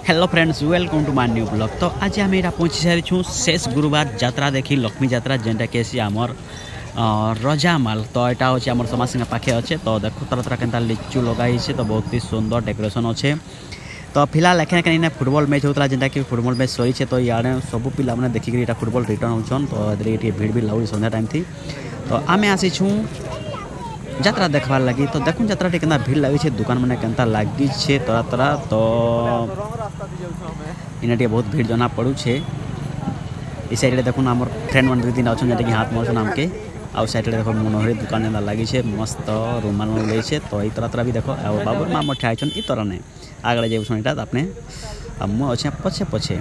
Hello friends welcome to my new blog. तो आज आम यहाँ पहुँची सारी छूँ शेष गुरुवार यात्रा देखी लक्ष्मी यात्रा जेनटा कि आमर रजामाल। तो यहाँ हूँ आम समाजसिंह पाखे अच्छे। तो देखो तरह तरह के लिचु लगाई तो बहुत ही सुंदर डेकोरेशन अच्छे। तो फिलहाल एखे कहीं फुटबॉल मैच होता है जेनटा कि फुटबॉल मैच सरी तो इे सब पिला मैंने देखिक फुटबॉल रिटर्न होचन। तो ये भीड़ भी लगुच संध्या टाइम थी। तो आम आसी छूँ यात्रा देखबार लगी। तो देखूँ यात्रा टी भीड़ लगी दुकान मैंने के लगी तरह तरह। तो इन्हें बहुत भीड़ जना पड़ू छे। इस साइड देखो आम फ्रेंड मैंने 2-3 अच्छा जेटा कि हाथ मरसन आमके आउ साइड देखो मनोहरी दुकान एंता लगी मस्त रुमाल उड़े। तो ये तरह तरह भी देखो बाबूर माँ ठिया ई तरह नहीं आगे जाऊँ अपने मु अच्छे पछे पछे।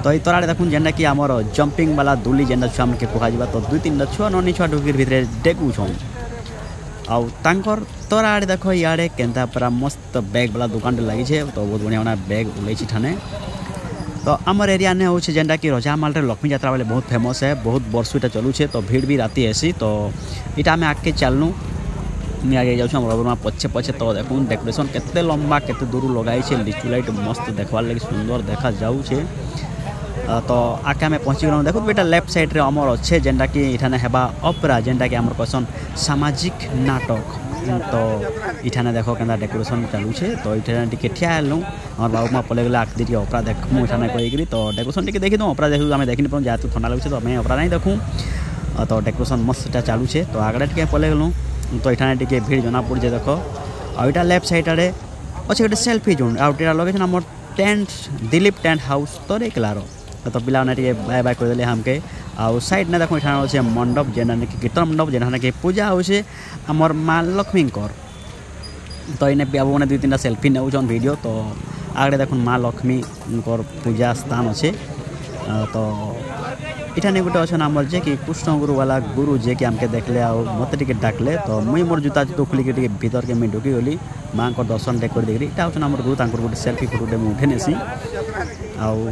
तो ये तरह देखूँ जेनटा कि आमर जंपिंग वाला दुली जेनटा छुआ मन के कहुआ। तो 2-3 छुआ ननी छुआ ढुकी भितर डेकुछन आउ तांकर तोरा आड़े देखो इे केन्ता पूरा मस्त बैग वाला दुकान लगी है। तो बहुत बढ़िया बढ़िया बैग उड़े ठाने। तो आमर एरिया ने हो जेनटा कि रजामाल लक्ष्मी यात्रा वाले बहुत फेमस है, बहुत वर्ष इटा चलू है। तो भीड़ भी राति ऐसी। तो इटा आम आगे चलनू आगे जाऊँ रबरमा पछे पछे। तो देखूँ डेकोरेशन केते लंबा केते दूर लगाई लिचु लाइट मस्त देखवार लगे सुंदर देखा जाऊे। तो आगे आम पहुँची गलु। देखो बेटा लेफ्ट साइड रे अमर अच्छे जेनटा कि इठाने हेबा ऑपेरा जेनटा कि आमर कहसन सामाजिक नाटक। तो इठाने देखो केंदा डेकोरेशन चालू है। तो इठाने टिके ठिया हेलु आम बाबू माँ पले गले आखिरी टी ऑपेरा देखमु इठाने कहीकि। तो डेकोरेशन टी देखी दूँ ऑपेरा देखू आम देखी पाऊँ जहाँ ठंडा लगे। तो आम ऑपेरा नहीं देखूँ। तो डेकोरेशन मस्त चालू है। तो आगे टे पले गलु। तो इठाने टिके भीड़ जना पड़े देखो। आईटा लेफ्ट साइड आड़े अच्छे गोटे सेल्फी जोन आउटा लगे आम टेंट दिलीप टेंट हाउस तो रेकलार। तो पिला बाय बाय करदे हमके आउ साइड ने देखो यहाँ अच्छे मंडप जेना कि कीर्तन मंडप जेना कि पूजा होचे आमर माँ लक्ष्मी। तो इन्हें बाबू मैंने 2-3 सेल्फी नौन वीडियो। तो आगे देखो माँ लक्ष्मी पूजा स्थान अच्छे। तो इठाने गोटे अच्छे आमर जे कि कृष्ण गुरु वाला गुरु जे कि आमके देखले आ मत टे डाकले। तो मुई मोर जूता जूतो खुलिक भीतर के मुझे ढुकी गली माँ को दर्शन कर देखी। इटा हूँ आम गुरु गोटे सेल्फी फोटोटे मुझे उठे नेसी आउ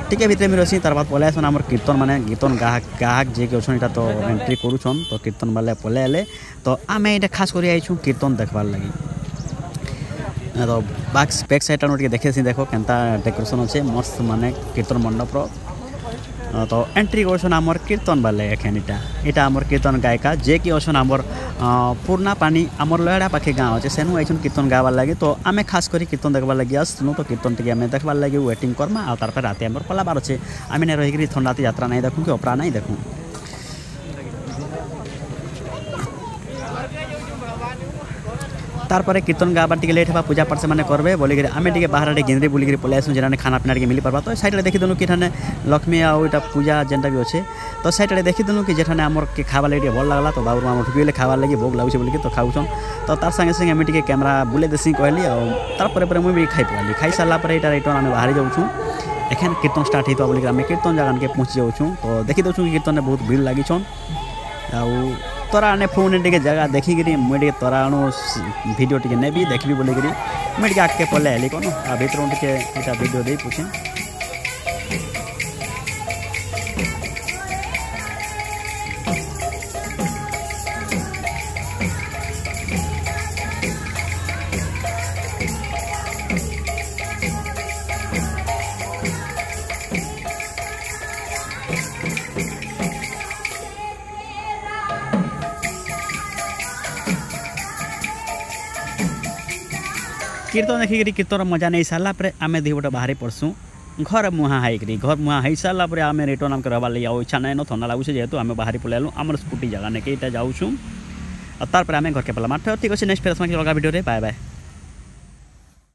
टिके भितर में रही। तार बाद पलै आसन आम कीर्तन माने कीर्तन गाहक जे कि अच्छा तो एंट्री करुछन। तो कीर्तन वाले पलै आले। तो आम ये खास कर आईछू कीर्तन देखबार लगी। तो बैक साइड टे देखे देखो केनता डेकोरेशन अच्छे मस्त माने कीर्तन मंडपर। तो एंट्री करछन आमर कीर्तन वाले एखेन इटा आमर कीर्तन गायिका जे कि अच्छन आमर पुरना पानी आमर लयड़ा पाखे गाँव अच्छे सेनु आईछन कीर्तन गावार लगे। तो आम खास कर कीर्तन देखबार लगे आसनु। तो कीर्तन टी आम देखबार लगे वेटिंग करमा आ तार राति आमर पलाबार अच्छे आम ने रही ठंडाती यात्रा नहीं देखूँ कि ऑपेरा नहीं देखूँ। तारपर कीर्तन गाबार टे लेट है पूजा पाठ से मैंने करबे बोलिक आम टे बाहर गिंद्री बुलिक पलै आसू जेना खाना पीना टे मिल पार्बा। तो साइड देखी देलु कि लक्ष्मी आईटा पूजा जेनटा भी अच्छे। तो साइड देखी देलु कि जेठाने आमर के खावा लगे भल लगला। तो बाबू माँ उठे खावा लगे भोग लगे बोलिक तो खाऊन। तो तार संगे संगे आम टे कैमेरा बुले देसी कहली आर मुझे खाई पाली खाई सारापर यहाँ रिटर्न आम बाहरी जाऊँ एखेन कीर्तन स्टार्ट होता बोलिक आम कीर्तन जगह के पहुँची जाऊँ। तो देखी दूँ कि कीर्तन बहुत भीड़ लगी आउ तोरा आने फोन टे जगह देखिकी मुझे तोरा अणु वीडियो टे नेबी देखी बोलिक मुझे आगे पलै हेली कौन आ भर टे वीडियो दे पूछे। कीर्तन देखिक कीर्तन मजा नहीं सारा आम दिवटे बाहरी पड़सूँ घर मुहाँ हाईकरी घर मुहाँ हो सारापर आम रिटर्न आमके रहा लगे इच्छा नहीं ठंडा लगुचे जेहतु आम बाहरी पलैलु आम स्कूटी जगह नहीं कईटा जाऊँ। तार आम घर के पला ठीक अच्छे नेक्स्ट फेर अलग वीडियो बाय बाय।